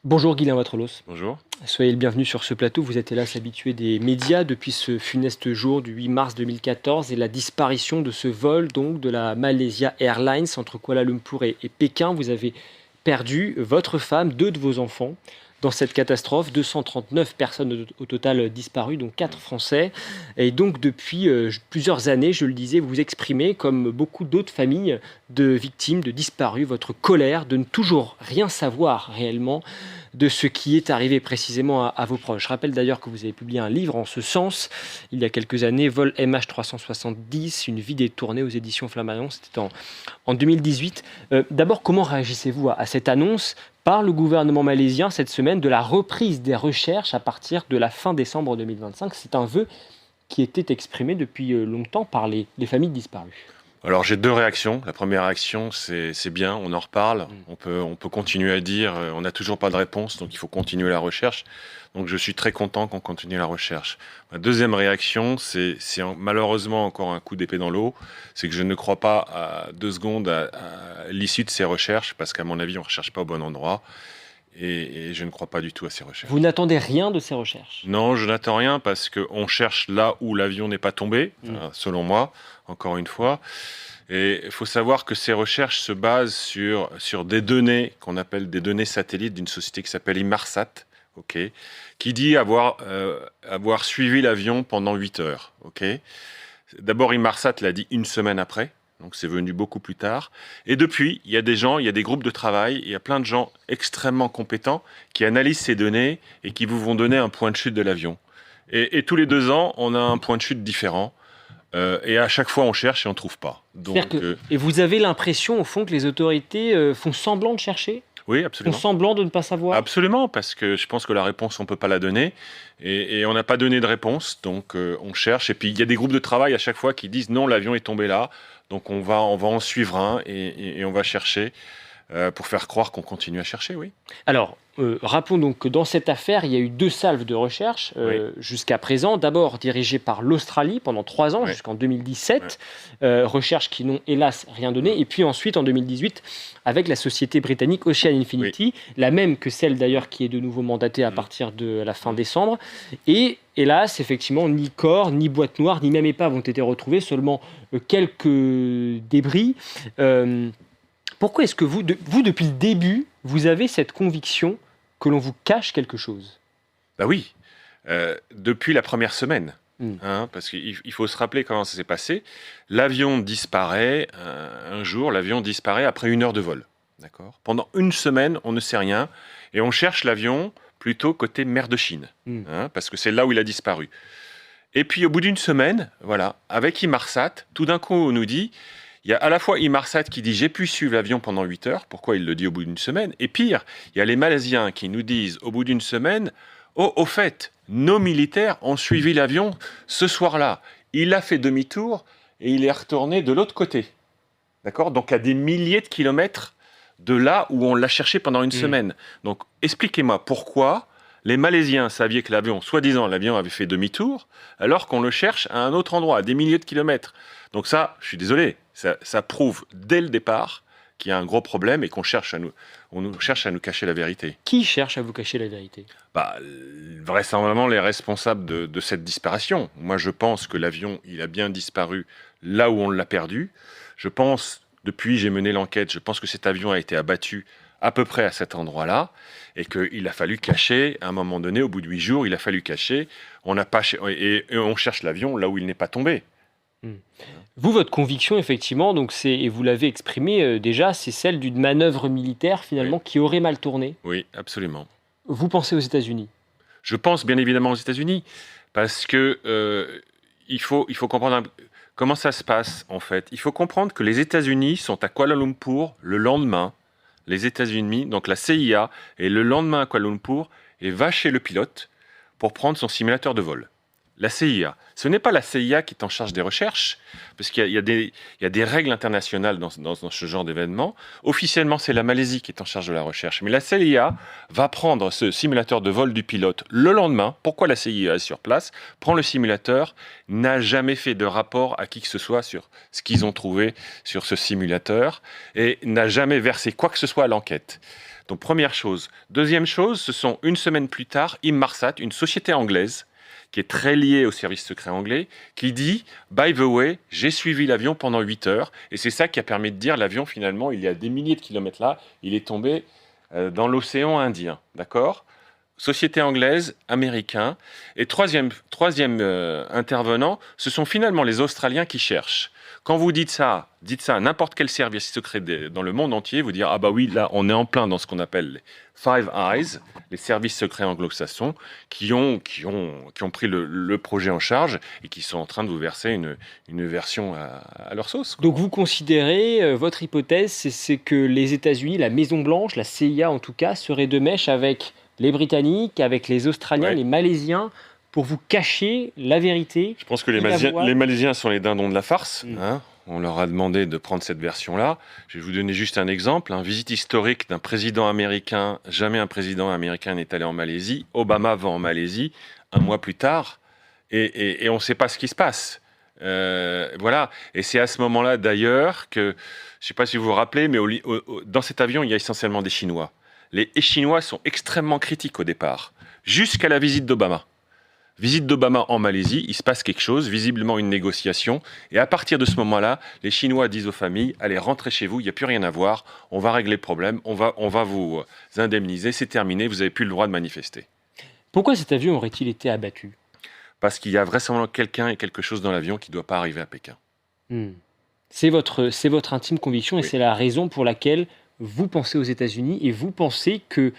Bonjour Guylain Watrolos, Bonjour. soyez le bienvenu sur ce plateau. Vous êtes hélas habitué des médias depuis ce funeste jour du 8 mars 2014 et la disparition de ce vol donc de la Malaysia Airlines entre Kuala Lumpur et Pékin. Vous avez perdu votre femme, deux de vos enfants. Dans cette catastrophe, 239 personnes au total disparues, dont 4 Français. Et donc depuis plusieurs années, je le disais, vous vous exprimez comme beaucoup d'autres familles de victimes, de disparus, votre colère de ne toujours rien savoir réellement de ce qui est arrivé précisément à vos proches. Je rappelle d'ailleurs que vous avez publié un livre en ce sens, il y a quelques années, Vol MH370, une vie détournée aux éditions Flammarion, c'était en 2018. D'abord, comment réagissez-vous à cette annonce par le gouvernement malaisien cette semaine de la reprise des recherches à partir de la fin décembre 2025? C'est un vœu qui était exprimé depuis longtemps par les familles disparues. Alors j'ai deux réactions. La première réaction, c'est bien, on en reparle. On peut continuer à dire, on n'a toujours pas de réponse, donc il faut continuer la recherche. Donc je suis très content qu'on continue la recherche. Ma deuxième réaction, c'est malheureusement encore un coup d'épée dans l'eau. C'est que je ne crois pas à 2 secondes à l'issue de ces recherches, parce qu'à mon avis, on ne recherche pas au bon endroit. Et je ne crois pas du tout à ces recherches. Vous n'attendez rien de ces recherches? Non, je n'attends rien parce qu'on cherche là où l'avion n'est pas tombé, selon moi, encore une fois. Et il faut savoir que ces recherches se basent sur des données qu'on appelle des données satellites d'une société qui s'appelle Inmarsat, qui dit avoir suivi l'avion pendant 8 heures. D'abord, Inmarsat l'a dit une semaine après. Donc c'est venu beaucoup plus tard. Et depuis, il y a des groupes de travail, il y a plein de gens extrêmement compétents qui analysent ces données et qui vous vont donner un point de chute de l'avion. Et tous les 2 ans, on a un point de chute différent. Et à chaque fois, on cherche et on ne trouve pas. Donc, et vous avez l'impression, au fond, que les autorités font semblant de chercher? oui, Font absolument. semblant de ne pas savoir? Absolument, parce que je pense que la réponse, on ne peut pas la donner. Et on n'a pas donné de réponse, donc on cherche. Et puis, il y a des groupes de travail à chaque fois qui disent non, l'avion est tombé là. Donc, on va en suivre un et on va chercher pour faire croire qu'on continue à chercher, oui. Alors, rappelons donc que dans cette affaire, il y a eu 2 salves de recherche jusqu'à présent. D'abord dirigées par l'Australie pendant 3 ans, Oui. jusqu'en 2017. Recherches qui n'ont hélas rien donné. Et puis ensuite, en 2018, avec la société britannique Ocean Infinity, la même que celle d'ailleurs qui est de nouveau mandatée à partir de la fin décembre. Et hélas, effectivement, ni corps, ni boîte noire, ni même épave ont été retrouvés, seulement quelques débris. Pourquoi est-ce que vous, depuis le début, vous avez cette conviction que l'on vous cache quelque chose? Bah oui, depuis la première semaine. Mm. Parce qu'il faut se rappeler comment ça s'est passé. L'avion disparaît un jour, l'avion disparaît après 1 heure de vol. D'accord. Pendant 1 semaine, on ne sait rien et on cherche l'avion plutôt côté mer de Chine, parce que c'est là où il a disparu. Et puis au bout d'1 semaine, voilà, avec Inmarsat, tout d'un coup on nous dit, il y a à la fois Inmarsat qui dit j'ai pu suivre l'avion pendant 8 heures, pourquoi il le dit au bout d'1 semaine? Et pire, il y a les Malaisiens qui nous disent au bout d'1 semaine, oh, au fait, nos militaires ont suivi l'avion ce soir-là. Il a fait demi-tour et il est retourné de l'autre côté. D'accord? Donc à des milliers de kilomètres de là où on l'a cherché pendant 1 semaine. Donc expliquez-moi pourquoi les Malaisiens savaient que l'avion, soi-disant l'avion avait fait demi-tour, alors qu'on le cherche à un autre endroit, à des milliers de kilomètres. Donc ça, je suis désolé, ça prouve dès le départ qu'il y a un gros problème et qu'on cherche on nous cherche à nous cacher la vérité. Qui cherche à vous cacher la vérité? Vraisemblablement les responsables de cette disparition. Moi, je pense que l'avion, il a bien disparu là où on l'a perdu. Je pense, depuis j'ai mené l'enquête, je pense que cet avion a été abattu à peu près à cet endroit-là et qu'il a fallu cacher, à un moment donné, au bout de 8 jours, il a fallu cacher. On cherche l'avion là où il n'est pas tombé. Vous, votre conviction, effectivement, donc et vous l'avez exprimé déjà, c'est celle d'une manœuvre militaire, finalement, qui aurait mal tourné. Oui, absolument. Vous pensez aux États-Unis? Je pense bien évidemment aux États-Unis, parce que il faut comprendre comment ça se passe, en fait. Il faut comprendre que les États-Unis sont à Kuala Lumpur le lendemain. Les États-Unis, donc la CIA, est le lendemain à Kuala Lumpur et va chez le pilote pour prendre son simulateur de vol. La CIA. Ce n'est pas la CIA qui est en charge des recherches, parce qu'il y a des règles internationales dans ce genre d'événement. Officiellement, c'est la Malaisie qui est en charge de la recherche. Mais la CIA va prendre ce simulateur de vol du pilote le lendemain. Pourquoi la CIA est sur place? Prend le simulateur, n'a jamais fait de rapport à qui que ce soit sur ce qu'ils ont trouvé sur ce simulateur et n'a jamais versé quoi que ce soit à l'enquête. Donc première chose. Deuxième chose, ce sont une semaine plus tard, Inmarsat, une société anglaise qui est très liée au service secret anglais, qui dit « By the way, j'ai suivi l'avion pendant 8 heures ». Et c'est ça qui a permis de dire l'avion, finalement, il y a des milliers de kilomètres là, il est tombé dans l'océan Indien. D'accord ? Société anglaise, américain. Et troisième intervenant, ce sont finalement les Australiens qui cherchent. Quand vous dites ça à n'importe quel service secret dans le monde entier, vous dire ah bah oui, là on est en plein dans ce qu'on appelle les Five Eyes, les services secrets anglo-saxons, qui ont pris le projet en charge et qui sont en train de vous verser une version à leur sauce, quoi. Donc vous considérez, votre hypothèse, c'est que les États-Unis, la Maison-Blanche, la CIA en tout cas, seraient de mèche avec les Britanniques, avec les Australiens, Ouais. les Malaisiens, pour vous cacher la vérité. Je pense que Et la voile. les Malaisiens sont les dindons de la farce. Mm. Hein. On leur a demandé de prendre cette version-là. Je vais vous donner juste un exemple. Une visite historique d'un président américain. Jamais un président américain n'est allé en Malaisie. Obama va en Malaisie un mois plus tard. Et on ne sait pas ce qui se passe. Voilà. Et c'est à ce moment-là, d'ailleurs, que, je ne sais pas si vous vous rappelez, mais dans cet avion, il y a essentiellement des Chinois. Les Chinois sont extrêmement critiques au départ, jusqu'à la visite d'Obama. Visite d'Obama en Malaisie, il se passe quelque chose, visiblement une négociation. Et à partir de ce moment-là, les Chinois disent aux familles, allez, rentrez chez vous, il n'y a plus rien à voir, on va régler le problème, on va vous indemniser, c'est terminé, vous n'avez plus le droit de manifester. Pourquoi cet avion aurait-il été abattu ? Parce qu'il y a vraisemblablement quelqu'un et quelque chose dans l'avion qui ne doit pas arriver à Pékin. C'est votre intime conviction et Oui. c'est la raison pour laquelle vous pensez aux États-Unis et vous pensez que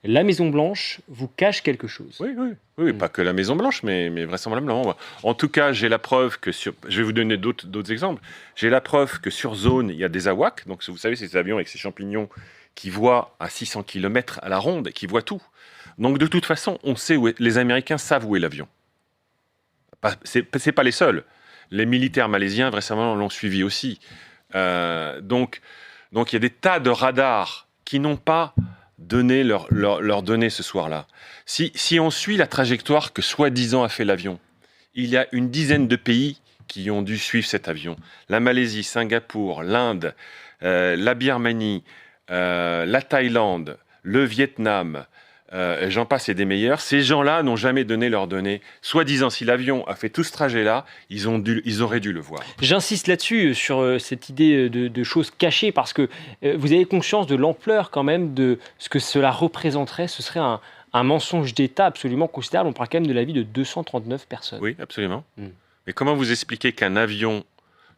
la Maison-Blanche vous cache quelque chose. Oui, pas que la Maison-Blanche, mais vraisemblablement. En tout cas, j'ai la preuve que sur... Je vais vous donner d'autres exemples. J'ai la preuve que sur zone, il y a des AWAC. Donc, vous savez, ces avions avec ces champignons qui voient à 600 km à la ronde et qui voient tout. Donc, de toute façon, on sait les Américains savent où est l'avion. C'est pas les seuls. Les militaires malaisiens, vraisemblablement, l'ont suivi aussi. Donc, il y a des tas de radars qui n'ont pas donné leurs données ce soir-là. Si on suit la trajectoire que soi-disant a fait l'avion, il y a une dizaine de pays qui ont dû suivre cet avion. La Malaisie, Singapour, l'Inde, la Birmanie, la Thaïlande, le Vietnam, j'en passe et des meilleurs. Ces gens-là n'ont jamais donné leurs données. Soi-disant, si l'avion a fait tout ce trajet-là, ils auraient dû le voir. J'insiste là-dessus, sur cette idée de choses cachées, parce que vous avez conscience de l'ampleur quand même de ce que cela représenterait. Ce serait un mensonge d'État absolument considérable. On parle quand même de la vie de 239 personnes. Oui, absolument. Mais comment vous expliquez qu'un avion,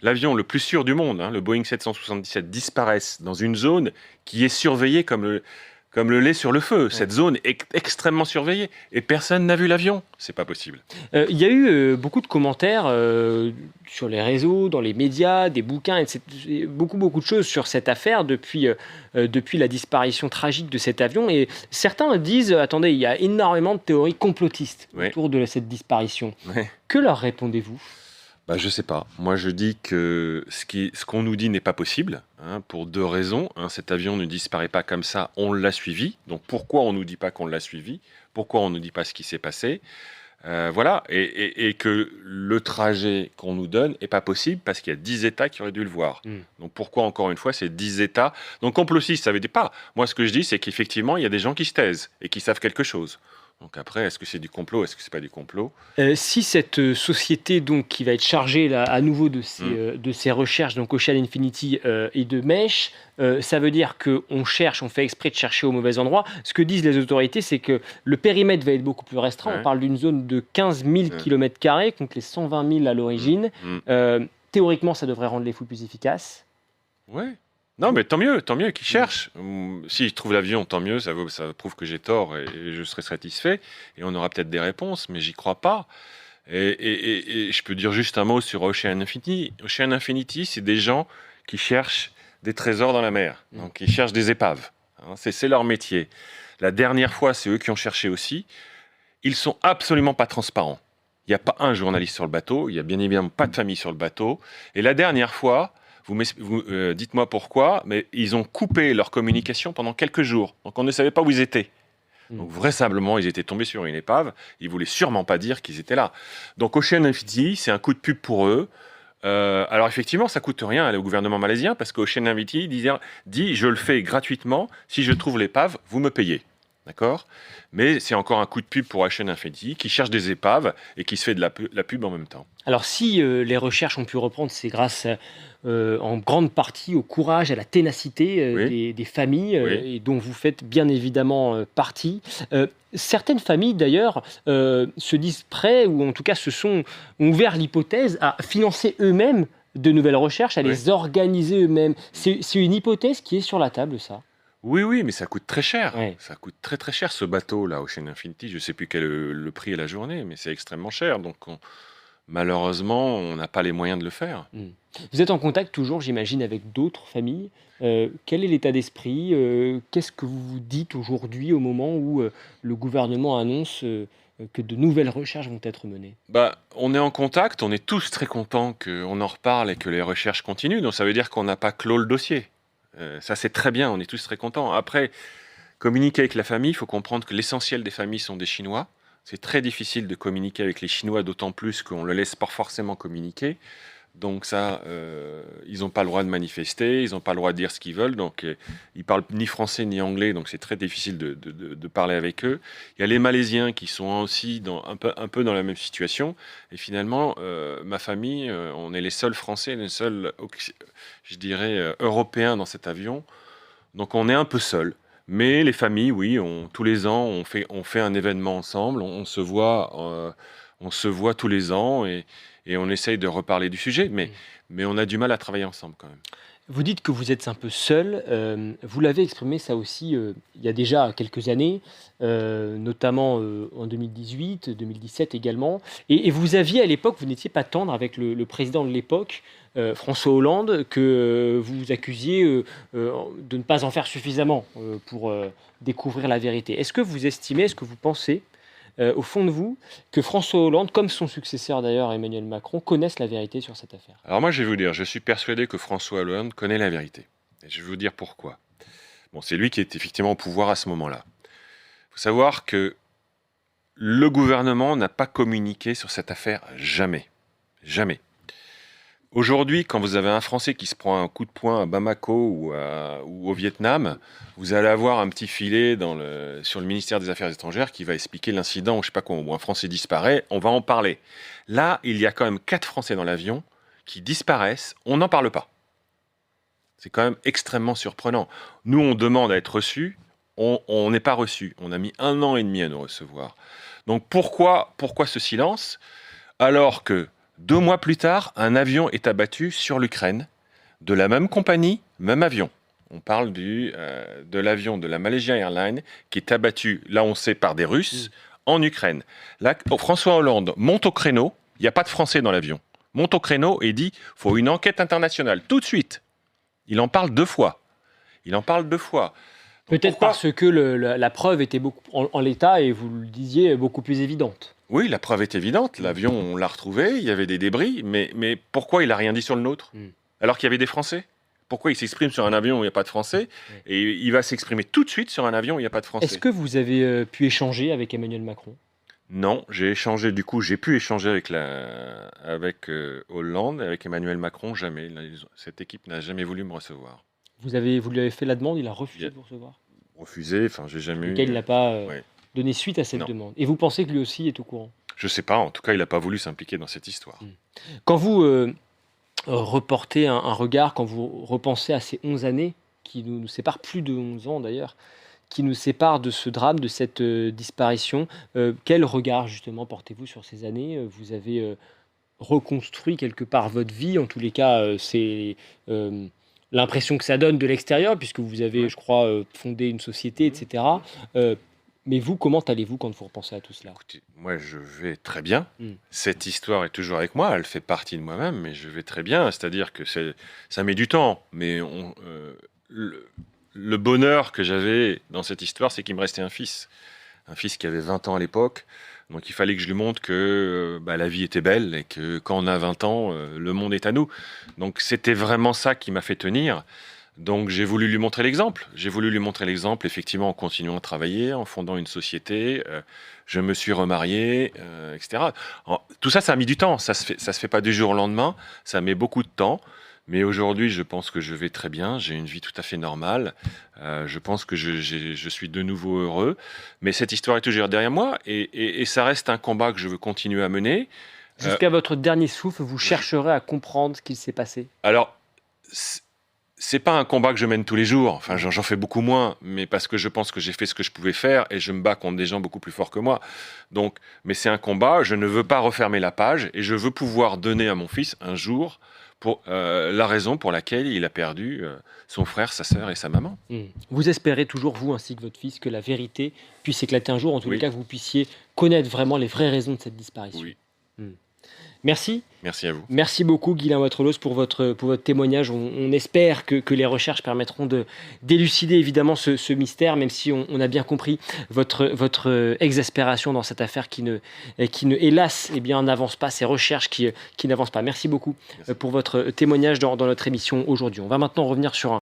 l'avion le plus sûr du monde, le Boeing 777, disparaisse dans une zone qui est surveillée comme le lait sur le feu. Cette zone est extrêmement surveillée et personne n'a vu l'avion. C'est pas possible. Il y a eu beaucoup de commentaires sur les réseaux, dans les médias, des bouquins, etc. Beaucoup de choses sur cette affaire depuis la disparition tragique de cet avion. Et certains disent, attendez, il y a énormément de théories complotistes autour de cette disparition. Ouais. Que leur répondez-vous ? Je sais pas. Moi, je dis que ce qu'on nous dit n'est pas possible, pour deux raisons. Cet avion ne disparaît pas comme ça, on l'a suivi. Donc pourquoi on nous dit pas qu'on l'a suivi ? Pourquoi on nous dit pas ce qui s'est passé ? Voilà. Et que le trajet qu'on nous donne est pas possible parce qu'il y a 10 États qui auraient dû le voir. Donc pourquoi, encore une fois, ces 10 États ? Donc complotiste, ça veut dire pas. Moi, ce que je dis, c'est qu'effectivement, il y a des gens qui se taisent et qui savent quelque chose. Donc après, est-ce que c'est du complot ? Est-ce que c'est pas du complot ? Si cette société donc, qui va être chargée là, à nouveau de ces recherches, donc Ocean Infinity et de Mesh, ça veut dire qu'on cherche, on fait exprès de chercher au mauvais endroit. Ce que disent les autorités, c'est que le périmètre va être beaucoup plus restreint. Ouais. On parle d'une zone de 15 000 km² contre les 120 000 à l'origine. Théoriquement, ça devrait rendre les fouilles plus efficaces. Ouais. Non, mais tant mieux qu'ils cherchent. Si je trouve l'avion, tant mieux, ça prouve que j'ai tort et je serai satisfait. Et on aura peut-être des réponses, mais j'y crois pas. Et je peux dire juste un mot sur Ocean Infinity. Ocean Infinity, c'est des gens qui cherchent des trésors dans la mer. Donc, ils cherchent des épaves. C'est leur métier. La dernière fois, c'est eux qui ont cherché aussi. Ils sont absolument pas transparents. Il n'y a pas un journaliste sur le bateau. Il n'y a bien évidemment pas de famille sur le bateau. Et la dernière fois... dites-moi pourquoi, mais ils ont coupé leur communication pendant quelques jours. Donc on ne savait pas où ils étaient. Donc vraisemblablement, ils étaient tombés sur une épave. Ils voulaient sûrement pas dire qu'ils étaient là. Donc Ocean Infinity, c'est un coup de pub pour eux. Alors effectivement, ça coûte rien aller au gouvernement malaisien parce qu'Ocean Infinity dit je le fais gratuitement. Si je trouve l'épave, vous me payez. D'accord? Mais c'est encore un coup de pub pour Ocean Infinity qui cherche des épaves et qui se fait de la pub en même temps. Alors si les recherches ont pu reprendre, c'est grâce en grande partie au courage, à la ténacité Oui, des familles oui. et dont vous faites bien évidemment partie. Certaines familles d'ailleurs se disent prêts ou en tout cas ont ouvert l'hypothèse à financer eux-mêmes de nouvelles recherches, à Oui. les organiser eux-mêmes. C'est une hypothèse qui est sur la table, ça. Oui, oui, mais ça coûte très cher. Ouais. Ça coûte très très cher ce bateau-là, Ocean Infinity. Je ne sais plus quel est le prix à la journée, mais c'est extrêmement cher. Donc malheureusement, on n'a pas les moyens de le faire. Mm. Vous êtes en contact toujours, j'imagine, avec d'autres familles. Quel est l'état d'esprit? Qu'est-ce que vous vous dites aujourd'hui au moment où le gouvernement annonce que de nouvelles recherches vont être menées? Bah, on est en contact, on est tous très contents qu'on en reparle et que les recherches continuent. Donc ça veut dire qu'on n'a pas clos le dossier. Ça c'est très bien, on est tous très contents. Après, communiquer avec la famille, il faut comprendre que l'essentiel des familles sont des Chinois. C'est très difficile de communiquer avec les Chinois, d'autant plus qu'on ne le laisse pas forcément communiquer. Donc ça, ils n'ont pas le droit de manifester, ils n'ont pas le droit de dire ce qu'ils veulent, donc ils parlent ni français ni anglais, donc c'est très difficile de parler avec eux. Il y a les Malaisiens qui sont aussi un peu dans la même situation, et finalement, ma famille, on est les seuls Français, les seuls, je dirais, Européens dans cet avion, donc on est un peu seuls. Mais les familles, oui, tous les ans, on fait un événement ensemble, on se voit tous les ans et on essaye de reparler du sujet, Mm. mais on a du mal à travailler ensemble quand même. Vous dites que vous êtes un peu seul. Vous l'avez exprimé ça aussi il y a déjà quelques années, notamment en 2018, 2017 également. Et vous aviez à l'époque, vous n'étiez pas tendre avec le président de l'époque, François Hollande, que vous accusiez de ne pas en faire suffisamment pour découvrir la vérité. Est-ce que vous estimez, est-ce que vous pensez, au fond de vous, que François Hollande, comme son successeur d'ailleurs Emmanuel Macron, connaissent la vérité sur cette affaire? Alors moi, je vais vous dire, je suis persuadé que François Hollande connaît la vérité. Et je vais vous dire pourquoi. Bon, c'est lui qui est effectivement au pouvoir à ce moment-là. Il faut savoir que le gouvernement n'a pas communiqué sur cette affaire jamais. Jamais. Aujourd'hui, quand vous avez un Français qui se prend un coup de poing à Bamako ou au Vietnam, vous allez avoir un petit filet sur le ministère des Affaires étrangères qui va expliquer l'incident, ou je sais pas quoi, où un Français disparaît, on va en parler. Là, il y a quand même 4 Français dans l'avion qui disparaissent, on n'en parle pas. C'est quand même extrêmement surprenant. Nous, on demande à être reçus, on n'est pas reçus. On a mis 1 an et demi à nous recevoir. Donc pourquoi ce silence alors que 2 mois plus tard, un avion est abattu sur l'Ukraine, de la même compagnie, même avion. On parle de l'avion de la Malaysia Airlines qui est abattu, là on sait, par des Russes, en Ukraine. Là, François Hollande monte au créneau, il n'y a pas de Français dans l'avion, monte au créneau et dit « faut une enquête internationale, tout de suite ». Il en parle 2 fois. Il en parle 2 fois. Donc Peut-être pourquoi parce que la preuve était beaucoup, en l'état, et vous le disiez, beaucoup plus évidente. Oui, la preuve est évidente. L'avion, on l'a retrouvé, il y avait des débris, mais pourquoi il n'a rien dit sur le nôtre Mm. alors qu'il y avait des Français? Pourquoi il s'exprime sur un avion où il n'y a pas de Français Ouais. et il va s'exprimer tout de suite sur un avion où il n'y a pas de Est-ce Français? que vous avez pu échanger avec Emmanuel Macron? Non, j'ai échangé, du coup, j'ai pu échanger avec Hollande, avec Emmanuel Macron, jamais. Cette équipe n'a jamais voulu me recevoir. Vous lui avez fait la demande, il a refusé Il a de vous recevoir. refusé, enfin, j'ai jamais Lequel il eu. n'a pas Ouais, donné suite à cette non. demande. Et vous pensez que lui aussi est au courant? Je sais pas, en tout cas, il n'a pas voulu s'impliquer dans cette histoire. Mm. Quand vous reportez un regard, quand vous repensez à ces 11 années, qui nous séparent, plus de 11 ans d'ailleurs, qui nous séparent de ce drame, de cette disparition, quel regard justement portez-vous sur ces années? Vous avez reconstruit quelque part votre vie, en tous les cas, c'est l'impression que ça donne de l'extérieur, puisque vous avez, Ouais. je crois, fondé une société, etc. Mais vous, comment allez-vous quand vous repensez à tout cela? Écoutez, moi, je vais très bien. Mm. Cette histoire est toujours avec moi, elle fait partie de moi-même, mais je vais très bien. C'est-à-dire que ça met du temps, mais le bonheur que j'avais dans cette histoire, c'est qu'il me restait un fils qui avait 20 ans à l'époque. Donc il fallait que je lui montre que la vie était belle et que quand on a 20 ans, le monde est à nous. Donc c'était vraiment ça qui m'a fait tenir. Donc j'ai voulu lui montrer l'exemple. J'ai voulu lui montrer l'exemple, effectivement, en continuant à travailler, en fondant une société. Je me suis remarié, etc. Tout ça, ça a mis du temps. Ça se fait pas du jour au lendemain. Ça met beaucoup de temps. Mais aujourd'hui, je pense que je vais très bien. J'ai une vie tout à fait normale. Je pense que je suis de nouveau heureux. Mais cette histoire est toujours derrière moi. Et ça reste un combat que je veux continuer à mener. Jusqu'à votre dernier souffle, vous chercherez à comprendre ce qu'il s'est passé. Alors, c'est pas un combat que je mène tous les jours. Enfin, j'en fais beaucoup moins, mais parce que je pense que j'ai fait ce que je pouvais faire et je me bats contre des gens beaucoup plus forts que moi. Donc, mais c'est un combat. Je ne veux pas refermer la page et je veux pouvoir donner à mon fils un jour pour la raison pour laquelle il a perdu son frère, sa sœur et sa maman. Vous espérez toujours, vous ainsi que votre fils, que la vérité puisse éclater un jour, en tous les Oui. cas que vous puissiez connaître vraiment les vraies raisons de cette disparition. Oui. Merci. Merci à vous. Merci beaucoup, Guylain Waterlos, pour votre témoignage. On espère que les recherches permettront d'élucider évidemment ce mystère, même si on a bien compris votre exaspération dans cette affaire qui ne hélas, n'avance pas, ces recherches qui n'avancent pas. Merci beaucoup pour votre témoignage dans notre émission aujourd'hui. On va maintenant revenir sur